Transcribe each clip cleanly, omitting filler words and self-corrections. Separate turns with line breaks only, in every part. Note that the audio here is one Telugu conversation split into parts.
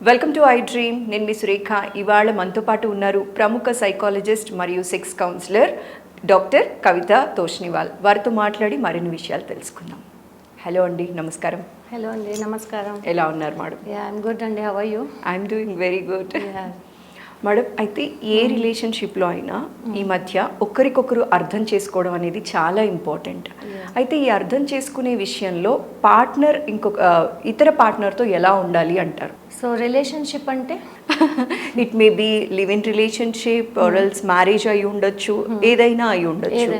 Welcome to I dream. నేను మీ సురేఖ. ఇవాళ మనతో పాటు ఉన్నారు ప్రముఖ సైకాలజిస్ట్ మరియు సెక్స్ కౌన్సిలర్ డాక్టర్ కవిత తోష్నివాల్. వారితో మాట్లాడి మరిన్ని విషయాలు తెలుసుకుందాం. హలో అండి, నమస్కారం.
హలో అండి, నమస్కారం.
ఎలా ఉన్నారు మేడం?
ఐఎమ్ గుడ్ అండి. How are you?
I'm doing very good madam. అయితే ఏ రిలేషన్షిప్లో అయినా ఈ మధ్య ఒకరికొకరు అర్థం చేసుకోవడం అనేది చాలా ఇంపార్టెంట్. అయితే ఈ అర్థం చేసుకునే విషయంలో పార్ట్నర్ ఇతర పార్ట్నర్తో ఎలా ఉండాలి అంటారు?
సో రిలేషన్షిప్ అంటే
it may be live in relationship or else marriage అయి ఉండొచ్చు, ఏదైనా అయి ఉండొచ్చు,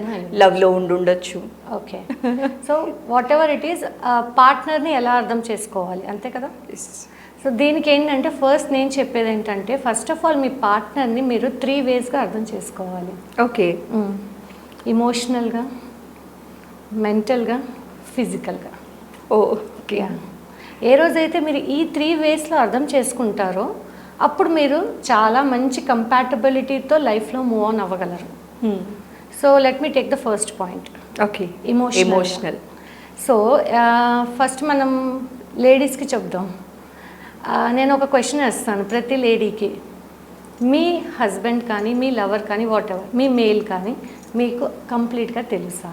లవ్లో ఉండొచ్చు.
Okay, so whatever it is, పార్ట్నర్ని ఎలా అర్థం చేసుకోవాలి, అంతే కదా. సో దీనికి ఏంటంటే ఫస్ట్ నేను చెప్పేది ఏంటంటే, ఫస్ట్ ఆఫ్ ఆల్ మీ పార్ట్నర్ని మీరు 3 వేస్గా అర్థం చేసుకోవాలి.
ఓకే,
ఇమోషనల్గా, మెంటల్గా, ఫిజికల్గా.
ఓకే.
ఏ రోజైతే మీరు ఈ 3 వేస్లో అర్థం చేసుకుంటారో అప్పుడు మీరు చాలా మంచి కంపాటబిలిటీతో లైఫ్లో మూవ్ ఆన్ అవ్వగలరు. So let me take the first point.
Okay,
emotional. So first మనం లేడీస్కి చెప్దాం. నేను ఒక క్వశ్చన్ వేస్తాను ప్రతి లేడీకి. మీ హస్బెండ్ కానీ, మీ లవర్ కానీ, వాట్ ఎవర్, మీ మేల్ కానీ మీకు కంప్లీట్గా తెలుసా?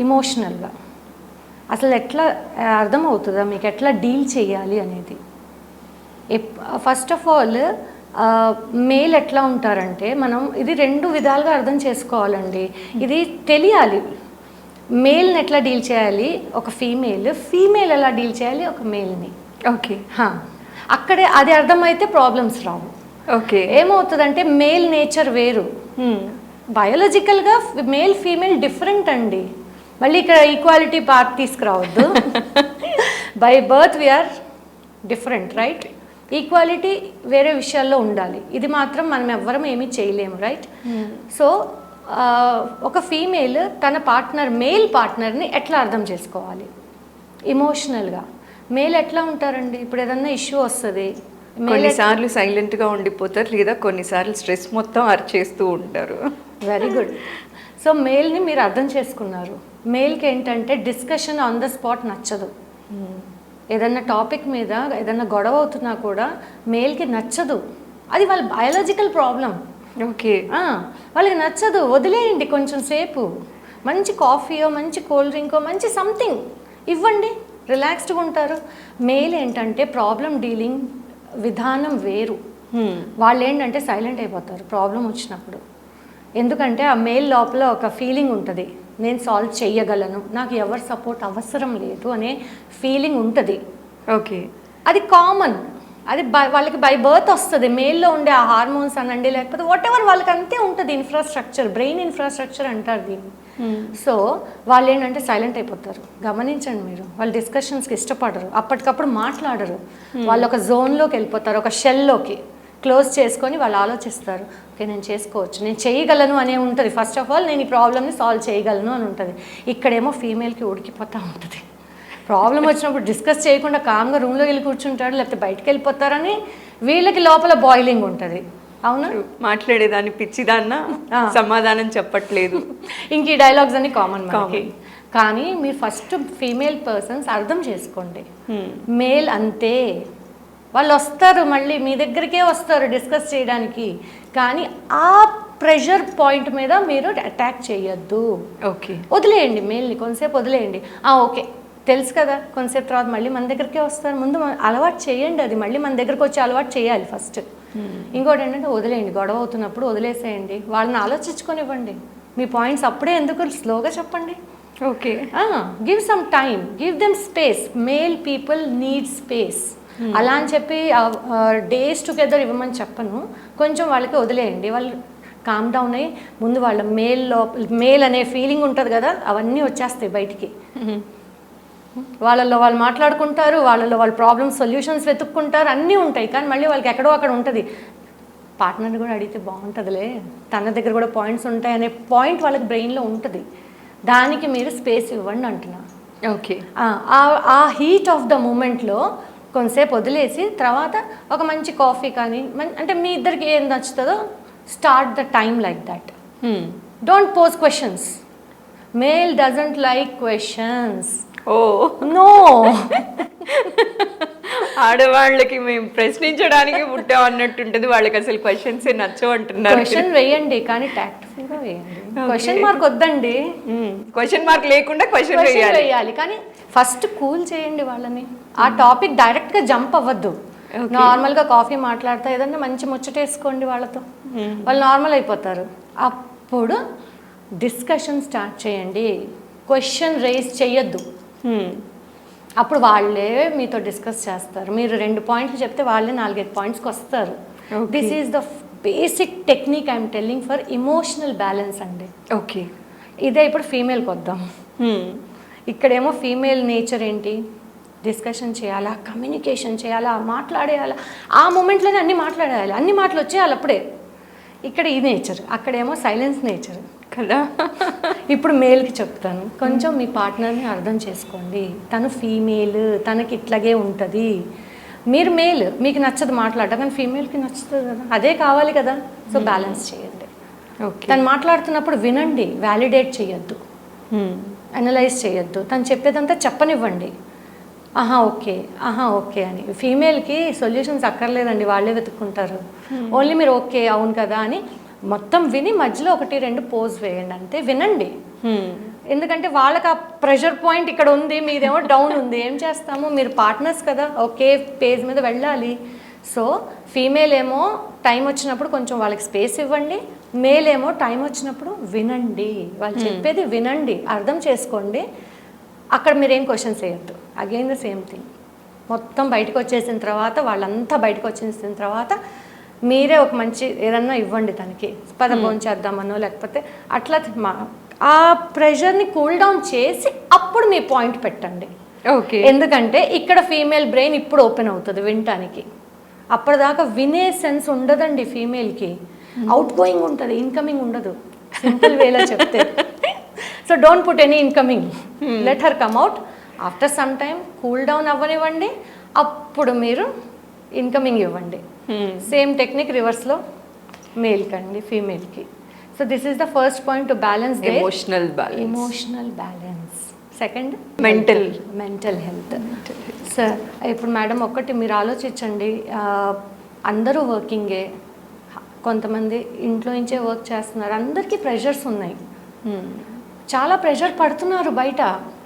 ఇమోషనల్గా అసలు ఎట్లా అర్థం అవుతుందా మీకు, ఎట్లా డీల్ చేయాలి అనేది? ఫస్ట్ ఆఫ్ ఆల్ మేల్ ఎట్లా ఉంటారంటే, మనం ఇది 2 విధాలుగా అర్థం చేసుకోవాలండి. ఇది తెలియాలి. మేల్ని ఎట్లా డీల్ చేయాలి ఒక ఫీమేల్ ఎలా డీల్ చేయాలి ఒక మేల్ని.
ఓకే,
అక్కడే అది అర్థమైతే ప్రాబ్లమ్స్ రావు.
ఓకే,
ఏమవుతుందంటే మేల్ నేచర్ వేరు, బయోలాజికల్గా మేల్ ఫీమేల్ డిఫరెంట్ అండి. మళ్ళీ ఇక్కడ ఈక్వాలిటీ పార్ట్ తీసుకురావద్దు. By birth we are different, right? Equality వేరే విషయాల్లో ఉండాలి. ఇది మాత్రం మనం ఎవ్వరం ఏమీ చేయలేము, రైట్? సో ఒక ఫీమేల్ తన మేల్ పార్ట్నర్ని ఎట్లా అర్థం చేసుకోవాలి? ఇమోషనల్గా. మేల్ ఎట్లా ఉంటారండి, ఇప్పుడు ఏదన్నా ఇష్యూ వస్తుంది,
కొన్నిసార్లు సైలెంట్గా ఉండిపోతారు, లేదా కొన్నిసార్లు స్ట్రెస్ మొత్తం అరిచేస్తూ ఉంటారు.
Very good. సో మేల్ని మీరు అర్థం చేసుకున్నారు. మేల్కి ఏంటంటే డిస్కషన్ ఆన్ ద స్పాట్ నచ్చదు. ఏదన్నా టాపిక్ మీద ఏదన్నా గొడవ అవుతున్నా కూడా మేల్కి నచ్చదు. అది వాళ్ళ బయాలజికల్ ప్రాబ్లం.
ఓకే,
వాళ్ళకి నచ్చదు, వదిలేయండి కొంచెం సేపు. మంచి కాఫీయో, మంచి కోల్డ్ డ్రింకో, మంచి సంథింగ్ ఇవ్వండి, రిలాక్స్డ్గా ఉంటారు. మేల్ ఏంటంటే ప్రాబ్లం డీలింగ్ విధానం వేరు. వాళ్ళు ఏంటంటే సైలెంట్ అయిపోతారు ప్రాబ్లం వచ్చినప్పుడు. ఎందుకంటే ఆ మేల్ లోపల ఒక ఫీలింగ్ ఉంటుంది, నేను సాల్వ్ చేయగలను, నాకు ఎవరి సపోర్ట్ అవసరం లేదు అనే ఫీలింగ్ ఉంటుంది.
ఓకే,
అది కామన్, అది వాళ్ళకి బై బర్త్ వస్తుంది. మేల్లో ఉండే ఆ హార్మోన్స్ అనండి, లేకపోతే వాట్ ఎవర్, వాళ్ళకి అంతే ఉంటుంది ఇన్ఫ్రాస్ట్రక్చర్, బ్రెయిన్ ఇన్ఫ్రాస్ట్రక్చర్ అంటారు దీన్ని. సో వాళ్ళు ఏంటంటే సైలెంట్ అయిపోతారు. గమనించండి మీరు, వాళ్ళు డిస్కషన్స్కి ఇష్టపడరు, అప్పటికప్పుడు మాట్లాడరు. వాళ్ళు ఒక జోన్లోకి వెళ్ళిపోతారు, ఒక షెల్లోకి క్లోజ్ చేసుకొని వాళ్ళు ఆలోచిస్తారు. ఓకే, నేను చేసుకోవచ్చు, నేను చేయగలను అనే ఉంటుంది. ఫస్ట్ ఆఫ్ ఆల్ నేను ఈ ప్రాబ్లమ్ని సాల్వ్ చేయగలను అని ఉంటుంది. ఇక్కడేమో ఫీమేల్కి ఉడికిపోతూ ఉంటుంది. ప్రాబ్లం వచ్చినప్పుడు డిస్కస్ చేయకుండా కామ్గా రూమ్లో వెళ్ళి కూర్చుంటాడు, లేకపోతే బయటకు వెళ్ళిపోతారని వీళ్ళకి లోపల బాయిలింగ్ ఉంటుంది. అవునా?
మాట్లాడేదాన్ని పిచ్చిదాన్న, సమాధానం చెప్పట్లేదు.
ఇంక ఈ డైలాగ్స్ అన్ని కామన్ మనకి. కానీ మీరు ఫస్ట్ ఫీమేల్ పర్సన్స్ అర్థం చేసుకోండి. మేల్ అంతే, వాళ్ళు వస్తారు, మళ్ళీ మీ దగ్గరికే వస్తారు డిస్కస్ చేయడానికి. కానీ ఆ ప్రెషర్ పాయింట్ మీద మీరు అటాక్ చేయొద్దు.
ఓకే,
వదిలేయండి మేల్ని, కొంతసేపు వదిలేయండి. ఓకే, తెలుసు కదా, కొంతసేపు తర్వాత మళ్ళీ మన దగ్గరికే వస్తారు. ముందు అలవాటు చేయండి, అది మళ్ళీ మన దగ్గరకు వచ్చి అలవాటు చేయాలి ఫస్ట్. ఇంకోటి ఏంటంటే వదిలేయండి, గొడవ అవుతున్నప్పుడు వదిలేసేయండి, వాళ్ళని ఆలోచించుకొనివ్వండి. మీ పాయింట్స్ అప్పుడే ఎందుకు, స్లోగా చెప్పండి.
Okay,
give some time, give them space. Male people need space. అలా అని చెప్పి డేస్ టుగెదర్ ఇవ్వమని చెప్పను, కొంచెం వాళ్ళకి వదిలేయండి. వాళ్ళు కామ్ డౌన్ అయ్యి ముందు వాళ్ళ మేల్ అనే ఫీలింగ్ ఉంటుంది కదా, అవన్నీ వచ్చేస్తాయి బయటికి. వాళ్ళల్లో వాళ్ళు మాట్లాడుకుంటారు, వాళ్ళలో వాళ్ళ ప్రాబ్లమ్స్ సొల్యూషన్స్ వెతుక్కుంటారు, అన్నీ ఉంటాయి. కానీ మళ్ళీ వాళ్ళకి ఎక్కడో అక్కడ ఉంటుంది. పార్ట్నర్ని కూడా అడిగితే బాగుంటుందిలే, తన దగ్గర కూడా పాయింట్స్ ఉంటాయి అనే పాయింట్ వాళ్ళకి బ్రెయిన్లో ఉంటుంది. దానికి మీరు స్పేస్ ఇవ్వండి అంటున్నా.
ఓకే,
ఆ హీట్ ఆఫ్ ద మూమెంట్లో కొంతసేపు వదిలేసి తర్వాత ఒక మంచి కాఫీ కానీ, అంటే మీ ఇద్దరికి ఏం నచ్చుతుందో start the time like that. Don't pose questions. Male doesn't like questions.
Oh.
No.
ఆడవాళ్ళకి మేము ప్రశ్నించడానికి పుట్టాం అన్నట్టుంటది, వాళ్ళకి అసలు క్వశ్చన్స్ నచ్చవు అంటున్నారు.
క్వశ్చన్ వేయండి కానీ tactful గా వేయండి. క్వశ్చన్ మార్క్ వద్దండి,
క్వశ్చన్ మార్క్ లేకుండా క్వశ్చన్
వేయాలి కానీ ఫస్ట్ కూల్ చేయండి వాళ్ళని. ఆ టాపిక్ డైరెక్ట్ గా జంప్ అవ్వద్దు. నార్మల్ గా కాఫీ మాట్లాడితే ఏదన్నా మంచి ముచ్చటేసుకోండి వాళ్ళతో, వాళ్ళు నార్మల్ అయిపోతారు. అప్పుడు డిస్కషన్ స్టార్ట్ చేయండి, క్వశ్చన్ రేస్ చెయ్యొద్దు. అప్పుడు వాళ్ళే మీతో డిస్కస్ చేస్తారు. మీరు 2 పాయింట్లు చెప్తే వాళ్ళే 4-5 పాయింట్స్కి వస్తారు. This is the basic technique I'm telling for emotional balance అండి.
ఓకే,
ఇదే ఇప్పుడు ఫీమేల్కి వద్దాం. ఇక్కడేమో ఫీమేల్ నేచర్ ఏంటి, డిస్కషన్ చేయాలా, కమ్యూనికేషన్ చేయాలా, మాట్లాడేయాలా, ఆ మూమెంట్లోనే అన్ని మాట్లాడేయాలి, అన్ని మాటలు వచ్చేయాలి అప్పుడే. ఇక్కడ ఈ నేచర్, అక్కడేమో సైలెన్స్ నేచర్
కదా.
ఇప్పుడు మేల్కి చెప్తాను, కొంచెం మీ పార్ట్నర్ని అర్థం చేసుకోండి. తను ఫీమేల్, తనకి ఇట్లాగే ఉంటుంది. మీరు మేల్, మీకు నచ్చదు మాట్లాడటం, కానీ ఫీమేల్కి నచ్చుతుంది కదా, అదే కావాలి కదా. సో బ్యాలెన్స్ చేయండి. తను మాట్లాడుతున్నప్పుడు వినండి, వ్యాలిడేట్ చేయొద్దు, అనలైజ్ చేయొద్దు. తను చెప్పేదంతా చెప్పనివ్వండి. ఆహా ఓకే అని. ఫీమేల్కి సొల్యూషన్స్ అక్కర్లేదండి, వాళ్ళే వెతుక్కుంటారు. ఓన్లీ మీరు ఓకే అవును కదా అని మొత్తం విని మధ్యలో 1-2 పోజ్ వేయండి, అంతే. వినండి, ఎందుకంటే వాళ్ళకి ఆ ప్రెషర్ పాయింట్ ఇక్కడ ఉంది, మీదేమో డౌన్ ఉంది. ఏం చేస్తాము, మీరు పార్ట్నర్స్ కదా, ఒకే పేజ్ మీద వెళ్ళాలి. సో ఫీమేల్ ఏమో టైం వచ్చినప్పుడు కొంచెం వాళ్ళకి స్పేస్ ఇవ్వండి, మేల్ ఏమో టైం వచ్చినప్పుడు వినండి, వాళ్ళు చెప్పేది వినండి, అర్థం చేసుకోండి. అక్కడ మీరేం క్వశ్చన్స్ వేయద్దు. Again the same thing. మొత్తం బయటకు వచ్చేసిన తర్వాత, వాళ్ళంతా బయటకు వచ్చేసిన తర్వాత మీరే ఒక మంచి ఏదన్నా ఇవ్వండి తనకి, భోజనం చేద్దామనో లేకపోతే అట్లా. ఆ ప్రెషర్ని కూల్ డౌన్ చేసి అప్పుడు మీ పాయింట్ పెట్టండి.
ఓకే,
ఎందుకంటే ఇక్కడ ఫీమేల్ బ్రెయిన్ ఇప్పుడు ఓపెన్ అవుతుంది వినటానికి. అప్పటిదాకా వినే సెన్స్ ఉండదండి ఫీమేల్కి. అవుట్ గోయింగ్ ఉంటుంది, ఇన్కమింగ్ ఉండదు, సింపుల్ వేలో చెప్తే. So don't put any incoming, let her come out. After some time cool down అవ్వనివ్వండి, అప్పుడు మీరు ఇన్కమింగ్ ఇవ్వండి. సేమ్ టెక్నిక్ రివర్స్లో మేల్కి అండి, ఫీమేల్కి. So this is the first point to balance
emotional
balance. Second mental health. Sir ఇప్పుడు మేడం ఒక్కటి మీరు ఆలోచించండి, అందరూ వర్కింగే, కొంతమంది ఇంట్లో నుంచే వర్క్ చేస్తున్నారు, అందరికీ ప్రెషర్స్ ఉన్నాయి, చాలా ప్రెషర్ పడుతున్నారు బయట.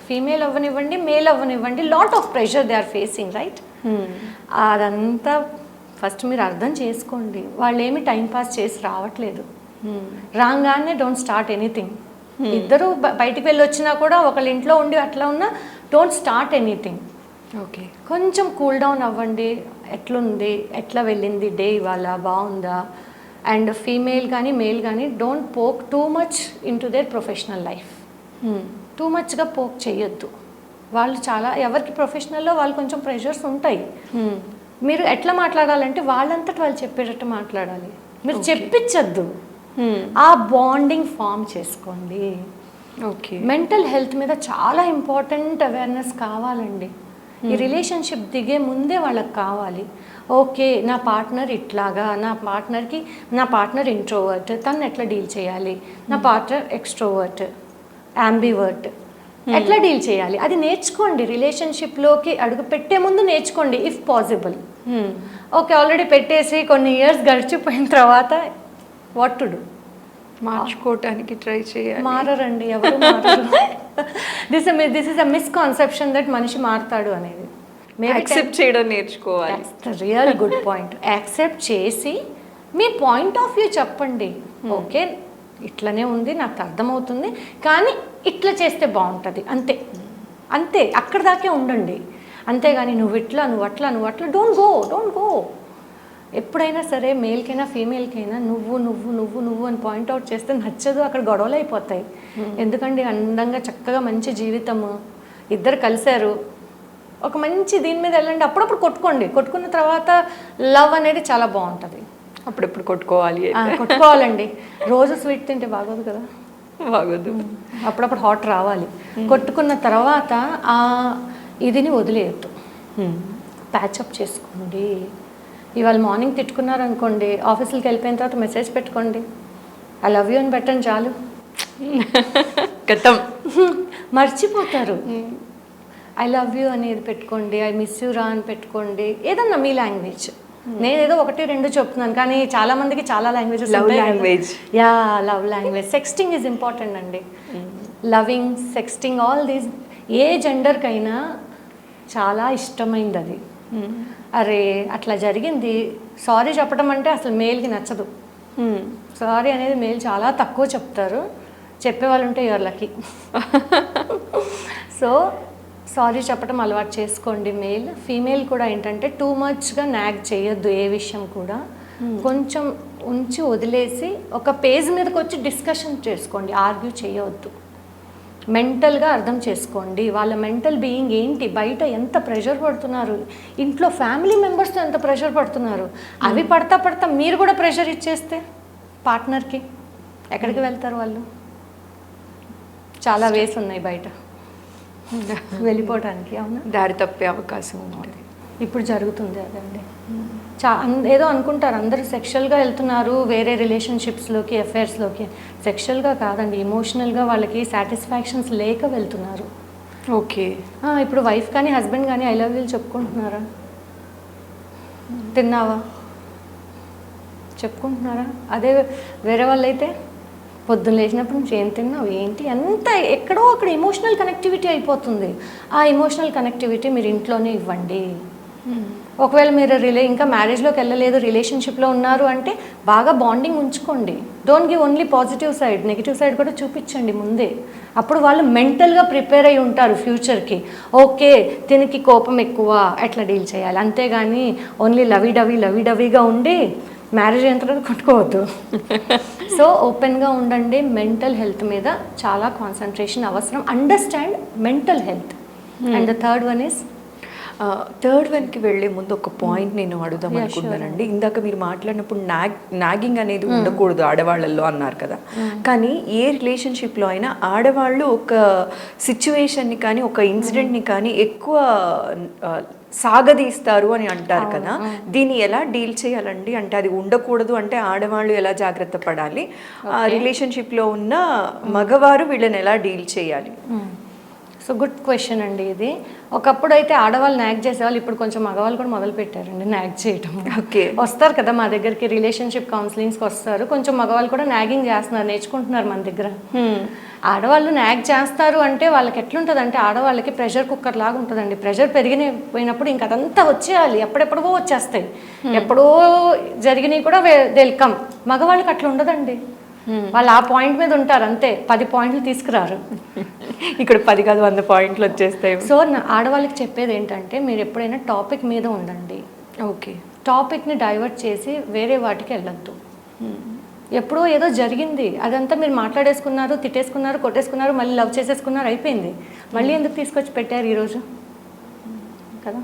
ఫీమేల్ అవ్వనివ్వండి, మేల్ అవ్వనివ్వండి, lot of pressure they are facing, right? అదంతా ఫస్ట్ మీరు అర్థం చేసుకోండి. వాళ్ళు ఏమి టైంపాస్ చేసి రావట్లేదు. రాగానే డోంట్ స్టార్ట్ ఎనీథింగ్. ఇద్దరు బయటికి వెళ్ళి వచ్చినా కూడా ఒకళ్ళ ఇంట్లో ఉండి అట్లా ఉన్నా డోంట్ స్టార్ట్ ఎనీథింగ్.
ఓకే,
కొంచెం కూల్ డౌన్ అవ్వండి. ఎట్లుంది, ఎట్లా వెళ్ళింది డే, ఇవాళ బాగుందా? అండ్ ఫీమేల్ కానీ మేల్ కానీ don't poke too much into their professional life. Too మచ్గా పోక్ చేయొద్దు. వాళ్ళు చాలా, ఎవరికి ప్రొఫెషనల్లో వాళ్ళు కొంచెం ప్రెషర్స్ ఉంటాయి. మీరు ఎట్లా మాట్లాడాలంటే వాళ్ళంతటి వాళ్ళు చెప్పేటట్టు మాట్లాడాలి, మీరు చెప్పించద్దు. ఆ బాండింగ్ ఫామ్ చేసుకోండి.
ఓకే,
మెంటల్ హెల్త్ మీద చాలా ఇంపార్టెంట్ అవేర్నెస్ కావాలండి. ఈ రిలేషన్షిప్ దిగే ముందే వాళ్ళకి కావాలి. ఓకే, నా పార్ట్నర్ ఇట్లాగా, నా పార్ట్నర్ ఇంట్రోవర్ట్, తను ఎట్లా డీల్ చేయాలి, నా పార్ట్నర్ ఎక్స్ట్రోవర్ట్, యాంబివర్ట్, ఎట్లా డీల్ చేయాలి అది నేర్చుకోండి. రిలేషన్షిప్లోకి అడుగు పెట్టే ముందు నేర్చుకోండి ఇఫ్ పాసిబుల్. ఓకే, ఆల్రెడీ పెట్టేసి కొన్ని ఇయర్స్ గడిచిపోయిన తర్వాత వాట్ టు డూ?
మార్చుకోవటానికి ట్రై చేయాలి.
మారరండి, ఎవరు మారరు. This is a misconception that మనిషి మారుతాడు అనేది.
యాక్సెప్ట్ చేయడం నేర్చుకోవాలి.
Real good point. యాక్సెప్ట్ చేసి మీ పాయింట్ ఆఫ్ వ్యూ చెప్పండి. ఓకే, ఇట్లనే ఉంది, నాకు అర్థమవుతుంది, కానీ ఇట్లా చేస్తే బాగుంటుంది, అంతే. అక్కడ దాకే ఉండండి. అంతేగాని నువ్వు ఇట్లా, నువ్వు అట్లా డోంట్ గో. ఎప్పుడైనా సరే మేల్కైనా ఫీమేల్కైనా నువ్వు అని పాయింట్అవుట్ చేస్తే నచ్చదు, అక్కడ గొడవలు అయిపోతాయి. ఎందుకంటే అందంగా చక్కగా మంచి జీవితము, ఇద్దరు కలిశారు, ఒక మంచి దీని మీద వెళ్ళండి. అప్పుడప్పుడు కొట్టుకున్న తర్వాత లవ్ అనేది చాలా బాగుంటుంది.
అప్పుడప్పుడు కొట్టుకోవాలండి.
రోజు స్వీట్ తింటే బాగోదు కదా,
బాగోదు.
అప్పుడప్పుడు హాట్ రావాలి. కొట్టుకున్న తర్వాత ఆ ఇదిని వదిలేయద్దు, ప్యాచప్ చేసుకోండి. ఇవాళ మార్నింగ్ తిట్టుకున్నారనుకోండి, ఆఫీసులకి వెళ్ళిపోయిన తర్వాత మెసేజ్ పెట్టుకోండి, ఐ లవ్ యూ అని పెట్టండి, చాలు.
గతం
మర్చిపోతారు. ఐ లవ్ యూ అనేది పెట్టుకోండి, ఐ మిస్ యూ రా అని పెట్టుకోండి, ఏదన్నా మీ లాంగ్వేజ్. నేను ఏదో 1-2 చెప్తున్నాను, కానీ చాలా మందికి చాలా languages.
Love language.
Yeah, love language. Sexting is important అండి. లవింగ్, సెక్స్టింగ్, ఆల్ దీస్ ఏ జెండర్కైనా చాలా ఇష్టమైంది అది. అరే అట్లా జరిగింది, సారీ చెప్పడం అంటే అసలు మేల్కి నచ్చదు. సారీ అనేది మేల్ చాలా తక్కువ చెప్తారు, చెప్పేవాళ్ళు ఉంటే యూఆర్ లక్కీ. సో సారీ చెప్పడం అలవాటు చేసుకోండి మేల్. ఫీమేల్ కూడా ఏంటంటే టూ మచ్గా నాగ్ చేయొద్దు ఏ విషయం కూడా. కొంచెం ఉంచి వదిలేసి ఒక పేజ్ మీదకి వచ్చి డిస్కషన్ చేసుకోండి, ఆర్గ్యూ చేయవద్దు. మెంటల్గా అర్థం చేసుకోండి వాళ్ళ మెంటల్ బీయింగ్ ఏంటి, బయట ఎంత ప్రెషర్ పడుతున్నారు, ఇంట్లో ఫ్యామిలీ మెంబర్స్తో ఎంత ప్రెషర్ పడుతున్నారు. అవి పడతా మీరు కూడా ప్రెషర్ ఇచ్చేస్తే పార్ట్నర్కి ఎక్కడికి వెళ్తారు వాళ్ళు? చాలా వేస్ ఉన్నాయి బయట వెళ్ళిపోవడానికి. అవునా, దారి తప్పే అవకాశం ఉంటుంది. ఇప్పుడు జరుగుతుంది అదండి. ఏదో అనుకుంటారు అందరూ సెక్షువల్గా వెళ్తున్నారు వేరే రిలేషన్షిప్స్లోకి, అఫైర్స్లోకి. సెక్షువల్గా కాదండి, ఎమోషనల్గా వాళ్ళకి సాటిస్ఫాక్షన్స్ లేక వెళ్తున్నారు.
ఓకే.
ఇప్పుడు వైఫ్ కానీ హస్బెండ్ కానీ ఐ లవ్ యూ చెప్పుకుంటున్నారా? తిన్నావా చెప్పుకుంటున్నారా? అదే వేరే వాళ్ళు అయితే పొద్దున్న లేచినప్పుడు నుంచి ఏం తిన్నావు ఏంటి అంత ఎక్కడో అక్కడ ఎమోషనల్ కనెక్టివిటీ అయిపోతుంది. ఆ ఎమోషనల్ కనెక్టివిటీ మీరు ఇంట్లోనే ఇవ్వండి. ఒకవేళ మీరు ఇంకా మ్యారేజ్లోకి వెళ్ళలేదు, రిలేషన్షిప్లో ఉన్నారు అంటే బాగా బాండింగ్ ఉంచుకోండి. Don't give only positive side, negative side కూడా చూపించండి ముందే. అప్పుడు వాళ్ళు మెంటల్గా ప్రిపేర్ అయి ఉంటారు ఫ్యూచర్కి. ఓకే దీనికి కోపం ఎక్కువ, ఎట్లా డీల్ చేయాలి. అంతేగాని ఓన్లీ లవీడవీగా ఉండి మ్యారేజ్ అయిన తర్వాత కొట్టుకోవద్దు. సో ఓపెన్గా ఉండండి. మెంటల్ హెల్త్ మీద చాలా కాన్సన్ట్రేషన్ అవసరం. Understand mental health. And the third వన్కి వెళ్ళే ముందు ఒక పాయింట్ నేను అడుగుదాం అనుకుంటున్నానండి. ఇందాక మీరు మాట్లాడినప్పుడు నాగింగ్ అనేది ఉండకూడదు ఆడవాళ్ళల్లో అన్నారు కదా. కానీ ఏ రిలేషన్షిప్లో అయినా ఆడవాళ్ళు ఒక సిచ్యువేషన్ని కానీ ఒక ఇన్సిడెంట్ని కానీ ఎక్కువ సాగదీస్తారు అని అంటారు కదా. దీన్ని ఎలా డీల్ చేయాలండి? అంటే అది ఉండకూడదు అంటే ఆడవాళ్ళు ఎలా జాగ్రత్త పడాలి, రిలేషన్షిప్లో ఉన్న మగవారు వీళ్ళని ఎలా డీల్ చేయాలి? సో గుడ్ క్వశ్చన్ అండి ఇది. ఒకప్పుడు అయితే ఆడవాళ్ళు నాగ్ చేసేవాళ్ళు, ఇప్పుడు కొంచెం మగవాళ్ళు కూడా మొదలు పెట్టారండి నాగ్ చేయటం.
ఓకే,
వస్తారు కదా మా దగ్గరికి రిలేషన్షిప్ కౌన్సిలింగ్స్కి వస్తారు. కొంచెం మగవాళ్ళు కూడా నాగింగ్ చేస్తున్నారు, నేర్చుకుంటున్నారు మన దగ్గర. ఆడవాళ్ళు నాగ్ చేస్తారు అంటే వాళ్ళకి ఎట్లుంటుంది అంటే ఆడవాళ్ళకి ప్రెషర్ కుక్కర్ లాగా ఉంటుందండి. ప్రెషర్ పోయినప్పుడు ఇంక అదంతా వచ్చేయాలి, ఎప్పుడెప్పుడో వచ్చేస్తాయి. ఎప్పుడో జరిగినవి కూడా వెల్కమ్. మగవాళ్ళకి అట్లా ఉండదండి. వాళ్ళు ఆ పాయింట్ మీద ఉంటారు అంతే, 10 పాయింట్లు తీసుకురారు.
ఇక్కడ 10 కాదు 100 పాయింట్లు వచ్చేస్తాయి.
సో ఆడవాళ్ళకి చెప్పేది ఏంటంటే మీరు ఎప్పుడైనా టాపిక్ మీద ఉండండి.
ఓకే,
టాపిక్ని డైవర్ట్ చేసి వేరే వాటికి వెళ్ళొద్దు. ఎప్పుడో ఏదో జరిగింది అదంతా మీరు మాట్లాడేసుకున్నారు, తిట్టేసుకున్నారు, కొట్టేసుకున్నారు, మళ్ళీ లవ్ చేసేసుకున్నారు, అయిపోయింది. మళ్ళీ ఎందుకు తీసుకొచ్చి పెట్టారు ఈరోజు కదా?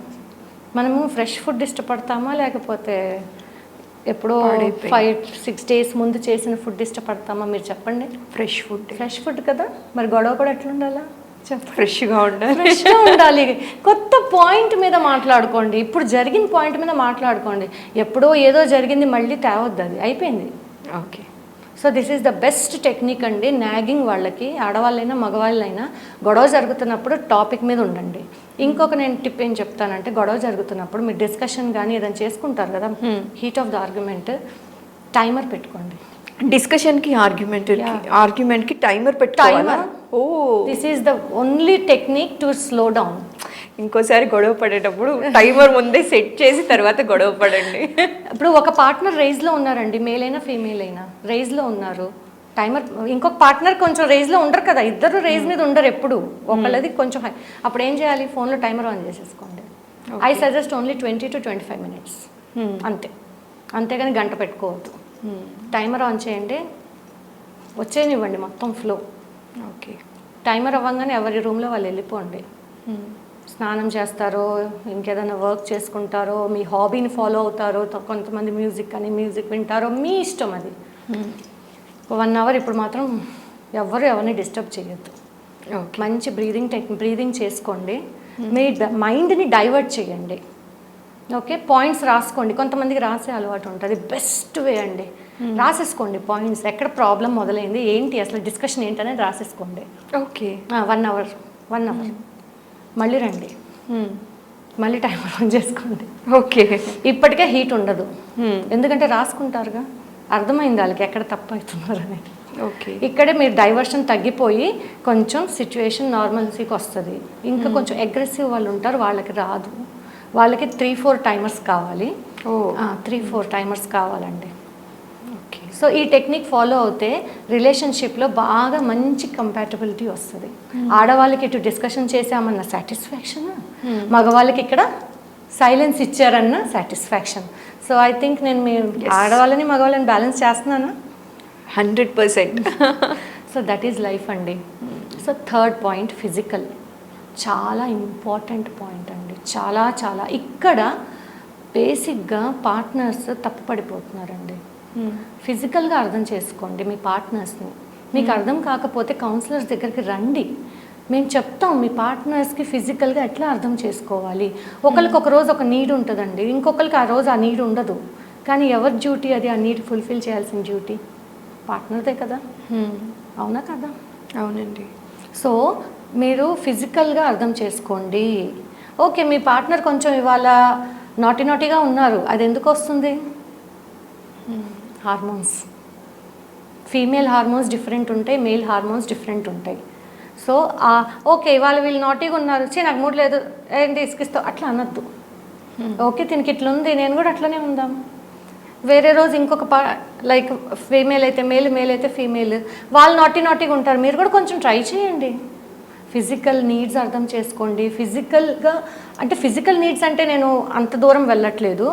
మనము ఫ్రెష్ ఫుడ్ ఇష్టపడతామా లేకపోతే ఎప్పుడో 5-6 days ముందు చేసిన ఫుడ్ ఇష్టపడతామా? మీరు చెప్పండి. ఫ్రెష్ ఫుడ్ కదా. మరి గొడవ కూడా ఎట్లా ఉండాలా?
ఫ్రెష్గా
ఉండాలి. కొత్త పాయింట్ మీద మాట్లాడుకోండి. ఇప్పుడు జరిగిన పాయింట్ మీద మాట్లాడుకోండి. ఎప్పుడో ఏదో జరిగింది మళ్ళీ తేవద్దు, అది అయిపోయింది.
Okay.
So this is the best technique అండి. నాగింగ్ వాళ్ళకి, ఆడవాళ్ళైనా మగవాళ్ళైనా గొడవ జరుగుతున్నప్పుడు టాపిక్ మీద ఉండండి. ఇంకొక నేను టిప్ ఏం చెప్తానంటే, గొడవ జరుగుతున్నప్పుడు మీరు డిస్కషన్ కానీ ఏదైనా చేసుకుంటారు కదా, heat of the argument, timer పెట్టుకోండి.
డిస్కషన్కి ఆర్గ్యుమెంట్కి టైమర్ పెట్టుకోవాలా? Oh,
this is the only technique to slow down.
ఇంకోసారి గొడవ పడేటప్పుడు టైమర్ ముందే సెట్ చేసి తర్వాత గొడవ పడండి.
ఇప్పుడు ఒక పార్ట్నర్ రేజ్లో ఉన్నారండి, మేల్ అయినా ఫీమేల్ అయినా రేజ్లో ఉన్నారు. టైమర్, ఇంకొక పార్ట్నర్ కొంచెం రేజ్లో ఉండరు కదా, ఇద్దరు రేజ్ మీద ఉండరు ఎప్పుడు, ఒకళ్ళది కొంచెం హై. అప్పుడు ఏం చేయాలి? ఫోన్లో టైమర్ ఆన్ చేసేసుకోండి. I suggest only 20 to 25 minutes అంతే. అంతేగాని గంట పెట్టుకోవద్దు. టైమర్ ఆన్ చేయండి, వచ్చేనివ్వండి మొత్తం ఫ్లో.
ఓకే.
టైమర్ అవ్వగానే ఎవరి రూమ్లో వాళ్ళు వెళ్ళిపోండి. స్నానం చేస్తారో, ఇంకేదైనా వర్క్ చేసుకుంటారో, మీ హాబీని ఫాలో అవుతారో, కొంతమంది మ్యూజిక్ వింటారో, మీ ఇష్టం అది. 1 hour ఇప్పుడు మాత్రం ఎవరిని డిస్టర్బ్ చేయొద్దు. మంచి బ్రీదింగ్ చేసుకోండి. మీ మైండ్ని డైవర్ట్ చేయండి. ఓకే, పాయింట్స్ రాసుకోండి. కొంతమందికి రాసే అలవాటు ఉంటుంది, బెస్ట్ వే అండి. రాసేసుకోండి పాయింట్స్, ఎక్కడ ప్రాబ్లం మొదలైంది ఏంటి, అసలు డిస్కషన్ ఏంటనేది రాసేసుకోండి.
ఓకే.
1 hour మళ్ళీ రండి, మళ్ళీ టైమర్ ఆన్ చేసుకోండి.
ఓకే.
ఇప్పటికే హీట్ ఉండదు, ఎందుకంటే రాసుకుంటారుగా, అర్థమైంది వాళ్ళకి ఎక్కడ తప్పు అవుతున్నారు అనేది.
ఓకే.
ఇక్కడే మీరు డైవర్షన్ తగ్గిపోయి కొంచెం సిచ్యువేషన్ నార్మల్సీకి వస్తుంది. ఇంకా కొంచెం అగ్రెసివ్ వాళ్ళు ఉంటారు, వాళ్ళకి రాదు, వాళ్ళకి 3-4 టైమర్స్ కావాలి. 3-4 టైమర్స్ కావాలండి.
ఓకే.
సో ఈ టెక్నిక్ ఫాలో అవుతే రిలేషన్షిప్లో బాగా మంచి కంపాటబిలిటీ వస్తుంది. ఆడవాళ్ళకి ఇటు డిస్కషన్ చేసామన్న సాటిస్ఫాక్షన్, మగవాళ్ళకి ఇక్కడ సైలెన్స్ ఇచ్చారన్న సాటిస్ఫాక్షన్. సో ఐ థింక్ నేను మీ ఆడవాళ్ళని మగవాళ్ళని బ్యాలెన్స్ చేస్తున్నానా?
100%.
సో దట్ ఈజ్ లైఫ్ అండి. సో థర్డ్ పాయింట్ ఫిజికల్, చాలా ఇంపార్టెంట్ పాయింట్ అండి. చాలా చాలా ఇక్కడ బేసిక్గా పార్ట్నర్స్ తప్పు పడిపోతున్నారండి. ఫిజికల్గా అర్థం చేసుకోండి మీ పార్ట్నర్స్ని. మీకు అర్థం కాకపోతే కౌన్సిలర్స్ దగ్గరికి రండి, మేము చెప్తాం మీ పార్ట్నర్స్కి ఫిజికల్గా ఎట్లా అర్థం చేసుకోవాలి. ఒకరికి ఒక రోజు ఒక నీడ్ ఉంటుందండి, ఇంకొకరికి ఆ రోజు ఆ నీడ్ ఉండదు. కానీ ఎవరి డ్యూటీ అది? ఆ నీడ్ ఫుల్ఫిల్ చేయాల్సిన డ్యూటీ పార్ట్నర్దే కదా, అవునా కదా?
అవునండి.
సో మీరు ఫిజికల్గా అర్థం చేసుకోండి. ఓకే, మీ పార్ట్నర్ కొంచెం ఇవాళ నాటిగా ఉన్నారు, అది ఎందుకు వస్తుంది? హార్మోన్స్, ఫీమేల్ హార్మోన్స్ డిఫరెంట్ ఉంటాయి, మేల్ హార్మోన్స్ డిఫరెంట్ ఉంటాయి. సో ఓకే ఇవాళ వీళ్ళు నాటిగా ఉన్నారు, నాకు మూడు లేదు ఏంటి ఇసుకిస్తావు అట్లా అనొద్దు. ఓకే దీనికి ఇట్లా ఉంది, నేను కూడా అట్లనే ఉందాం. వేరే రోజు ఇంకొక లైక్ ఫీమేల్ అయితే మేల్, మేల్ అయితే ఫీమేల్, వాళ్ళు నాటిగా ఉంటారు, మీరు కూడా కొంచెం ట్రై చేయండి. ఫిజికల్ నీడ్స్ అర్థం చేసుకోండి. ఫిజికల్గా అంటే ఫిజికల్ నీడ్స్ అంటే నేను అంత దూరం వెళ్ళట్లేదు,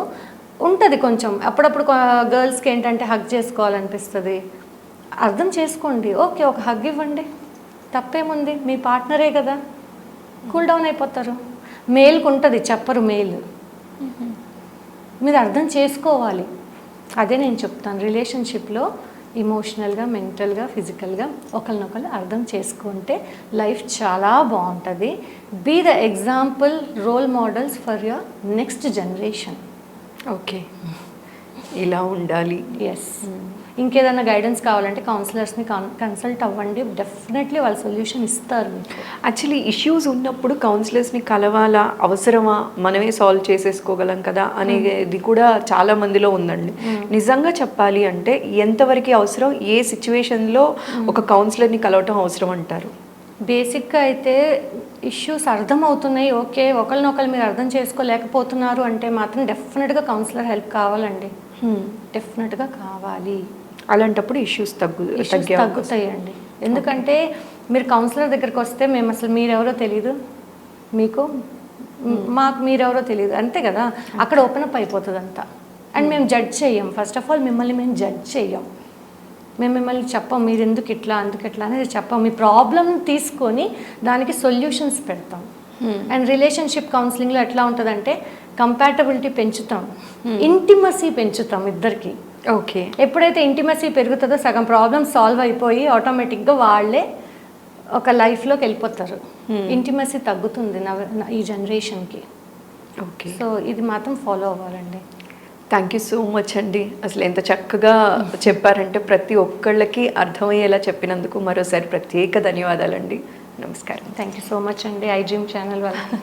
ఉంటుంది కొంచెం అప్పుడప్పుడు గర్ల్స్కి ఏంటంటే హగ్ చేసుకోవాలనిపిస్తుంది, అర్థం చేసుకోండి. ఓకే ఒక హగ్ ఇవ్వండి, తప్పేముంది, మీ పార్ట్నరే కదా, కూల్ డౌన్ అయిపోతారు. మేల్కి ఉంటుంది, చెప్పరు మేల్, మీరు అర్థం చేసుకోవాలి. అదే నేను చెప్తాను, రిలేషన్షిప్లో ఇమోషనల్గా, మెంటల్గా, ఫిజికల్గా ఒకరినొకరు అర్థం చేసుకుంటే లైఫ్ చాలా బాగుంటుంది. Be the example, role models for your next generation.
Okay, ఇలా ఉండాలి.
ఎస్. ఇంకేదైనా గైడెన్స్ కావాలంటే కౌన్సిలర్స్ని కన్సల్ట్ అవ్వండి, డెఫినెట్లీ వాళ్ళు సొల్యూషన్ ఇస్తారు.
యాక్చువల్లీ ఇష్యూస్ ఉన్నప్పుడు కౌన్సిలర్స్ని కలవాలా, అవసరమా, మనమే సాల్వ్ చేసేసుకోగలం కదా అనేది కూడా చాలా మందిలో ఉందండి. నిజంగా చెప్పాలి అంటే ఎంతవరకు అవసరం, ఏ సిచ్యువేషన్లో ఒక కౌన్సిలర్ని కలవటం అవసరం అంటారు?
బేసిక్గా అయితే ఇష్యూస్ అర్థమవుతున్నాయి, ఓకే ఒకరినొకరు మీరు అర్థం చేసుకోలేకపోతున్నారు అంటే మాత్రం డెఫినెట్గా కౌన్సిలర్ హెల్ప్ కావాలండి, డెఫినెట్గా కావాలి.
అలాంటప్పుడు ఇష్యూస్
తగ్గుతాయండి. ఎందుకంటే మీరు కౌన్సిలర్ దగ్గరికి వస్తే మేము అసలు మీరెవరో తెలీదు, మీకు మాకు మీరెవరో తెలియదు, అంతే కదా, అక్కడ ఓపెన్ అప్ అయిపోతుంది అంతా. అండ్ మేము జడ్జ్ చెయ్యం, ఫస్ట్ ఆఫ్ ఆల్ మిమ్మల్ని మేము జడ్జ్ చెయ్యం, మేము మిమ్మల్ని చెప్పాం మీరు ఎందుకు ఇట్లా అందుకు ఇట్లా అనేది చెప్పాం, మీ ప్రాబ్లమ్ తీసుకొని దానికి సొల్యూషన్స్ పెడతాం. అండ్ రిలేషన్షిప్ కౌన్సిలింగ్లో ఎట్లా ఉంటుందంటే కంపాటబిలిటీ పెంచుతాం, ఇంటిమసీ పెంచుతాం ఇద్దరికి.
ఓకే,
ఎప్పుడైతే ఇంటిమసీ పెరుగుతుందో సగం ప్రాబ్లమ్ సాల్వ్ అయిపోయి ఆటోమేటిక్గా వాళ్ళే ఒక లైఫ్లోకి వెళ్ళిపోతారు. ఇంటిమసీ తగ్గుతుంది ఈ జనరేషన్కి.
ఓకే,
సో ఇది మాత్రం ఫాలో అవ్వాలండి.
థ్యాంక్ యూ సో మచ్ అండి. అసలు ఎంత చక్కగా చెప్పారంటే ప్రతి ఒక్కళ్ళకి అర్థమయ్యేలా చెప్పినందుకు మరోసారి ప్రత్యేక ధన్యవాదాలండి. నమస్కారం.
థ్యాంక్ యూ సో మచ్ అండి, ఐ డ్రీమ్ ఛానల్ వాళ్ళకి.